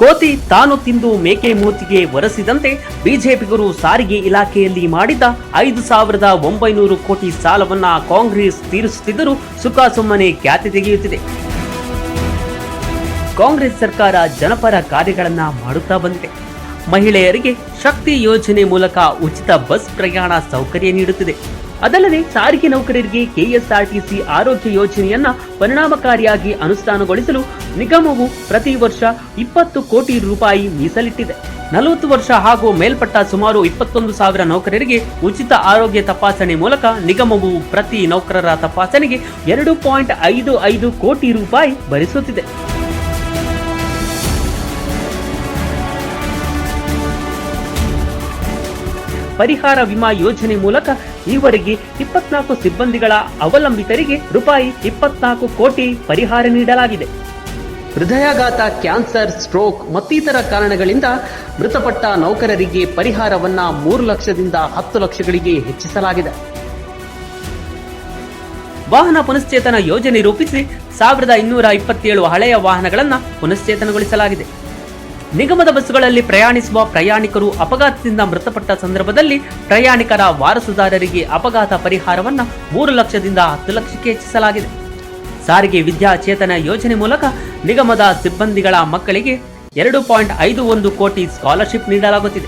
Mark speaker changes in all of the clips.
Speaker 1: ಕೋತಿ ತಾನು ತಿಂದು ಮೇಕೆ ಮೂತಿಗೆ ಒರೆಸಿದಂತೆ ಬಿಜೆಪಿಗರು ಸಾರಿಗೆ ಇಲಾಖೆಯಲ್ಲಿ ಮಾಡಿದ್ದ 5,900 ಕೋಟಿ ಸಾಲವನ್ನ ಕಾಂಗ್ರೆಸ್ ತೀರಿಸುತ್ತಿದ್ದರೂ ಸುಖಾಸುಮ್ಮನೆ ಖ್ಯಾತಿ ತೆಗೆಯುತ್ತಿದೆ. ಕಾಂಗ್ರೆಸ್ ಸರ್ಕಾರ ಜನಪರ ಕಾರ್ಯಗಳನ್ನ ಮಾಡುತ್ತಾ ಬಂದಿದೆ. ಮಹಿಳೆಯರಿಗೆ ಶಕ್ತಿ ಯೋಜನೆ ಮೂಲಕ ಉಚಿತ ಬಸ್ ಪ್ರಯಾಣ ಸೌಕರ್ಯ ನೀಡುತ್ತಿದೆ. ಅದಲ್ಲದೆ ಸಾರಿಗೆ ನೌಕರರಿಗೆ ಕೆಎಸ್ಆರ್ಟಿಸಿ ಆರೋಗ್ಯ ಯೋಜನೆಯನ್ನ ಪರಿಣಾಮಕಾರಿಯಾಗಿ ಅನುಷ್ಠಾನಗೊಳಿಸಲು ನಿಗಮವು ಪ್ರತಿ ವರ್ಷ 20 ಕೋಟಿ ರೂಪಾಯಿ ಮೀಸಲಿಟ್ಟಿದೆ. 40 ವರ್ಷ ಹಾಗೂ ಮೇಲ್ಪಟ್ಟ ಸುಮಾರು 21,000 ನೌಕರರಿಗೆ ಉಚಿತ ಆರೋಗ್ಯ ತಪಾಸಣೆ ಮೂಲಕ ನಿಗಮವು ಪ್ರತಿ ನೌಕರರ ತಪಾಸಣೆಗೆ 2.55 ಕೋಟಿ ರೂಪಾಯಿ ಭರಿಸುತ್ತಿದೆ. ಪರಿಹಾರ ವಿಮಾ ಯೋಜನೆ ಮೂಲಕ ಈವರೆಗೆ 24 ಸಿಬ್ಬಂದಿಗಳ ಅವಲಂಬಿತರಿಗೆ ರೂಪಾಯಿ 24 ಕೋಟಿ ಪರಿಹಾರ ನೀಡಲಾಗಿದೆ. ಹೃದಯಾಘಾತ, ಕ್ಯಾನ್ಸರ್, ಸ್ಟ್ರೋಕ್ ಮತ್ತಿತರ ಕಾರಣಗಳಿಂದ ಮೃತಪಟ್ಟ ನೌಕರರಿಗೆ ಪರಿಹಾರವನ್ನ 3 ಲಕ್ಷದಿಂದ 10 ಲಕ್ಷಗಳಿಗೆ ಹೆಚ್ಚಿಸಲಾಗಿದೆ. ವಾಹನ ಪುನಶ್ಚೇತನ ಯೋಜನೆ ರೂಪಿಸಿ 1227 ಹಳೆಯ ವಾಹನಗಳನ್ನು ಪುನಶ್ಚೇತನಗೊಳಿಸಲಾಗಿದೆ. ನಿಗಮದ ಬಸ್ಸುಗಳಲ್ಲಿ ಪ್ರಯಾಣಿಸುವ ಪ್ರಯಾಣಿಕರು ಅಪಘಾತದಿಂದ ಮೃತಪಟ್ಟ ಸಂದರ್ಭದಲ್ಲಿ ಪ್ರಯಾಣಿಕರ ವಾರಸುದಾರರಿಗೆ ಅಪಘಾತ ಪರಿಹಾರವನ್ನು 3 ಲಕ್ಷದಿಂದ 10 ಲಕ್ಷಕ್ಕೆ ಹೆಚ್ಚಿಸಲಾಗಿದೆ. ಸಾರಿಗೆ ವಿದ್ಯಾಚೇತನ ಯೋಜನೆ ಮೂಲಕ ನಿಗಮದ ಸಿಬ್ಬಂದಿಗಳ ಮಕ್ಕಳಿಗೆ 2.51 ಕೋಟಿ ಸ್ಕಾಲರ್ಶಿಪ್ ನೀಡಲಾಗುತ್ತಿದೆ.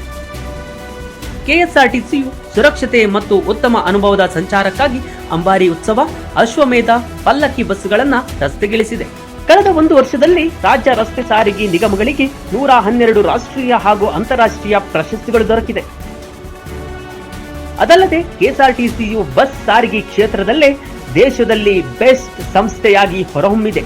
Speaker 1: ಕೆಎಸ್ಆರ್ಟಿಸಿಯು ಸುರಕ್ಷತೆ ಮತ್ತು ಉತ್ತಮ ಅನುಭವದ ಸಂಚಾರಕ್ಕಾಗಿ ಅಂಬಾರಿ ಉತ್ಸವ, ಅಶ್ವಮೇಧ, ಪಲ್ಲಕ್ಕಿ ಬಸ್ಸುಗಳನ್ನು ರಸ್ತೆಗಿಳಿಸಿದೆ. ಕಳೆದ 1 ವರ್ಷದಲ್ಲಿ ರಾಜ್ಯ ರಸ್ತೆ ಸಾರಿಗೆ ನಿಗಮಗಳಿಗೆ 112 ರಾಷ್ಟ್ರೀಯ ಹಾಗೂ ಅಂತಾರಾಷ್ಟ್ರೀಯ ಪ್ರಶಸ್ತಿಗಳು ದೊರಕಿದೆ. ಅದಲ್ಲದೆ ಕೆಎಸ್ಆರ್ಟಿಸಿಯು ಬಸ್ ಸಾರಿಗೆ ಕ್ಷೇತ್ರದಲ್ಲೇ ದೇಶದಲ್ಲಿ ಬೆಸ್ಟ್ ಸಂಸ್ಥೆಯಾಗಿ ಹೊರಹೊಮ್ಮಿದೆ.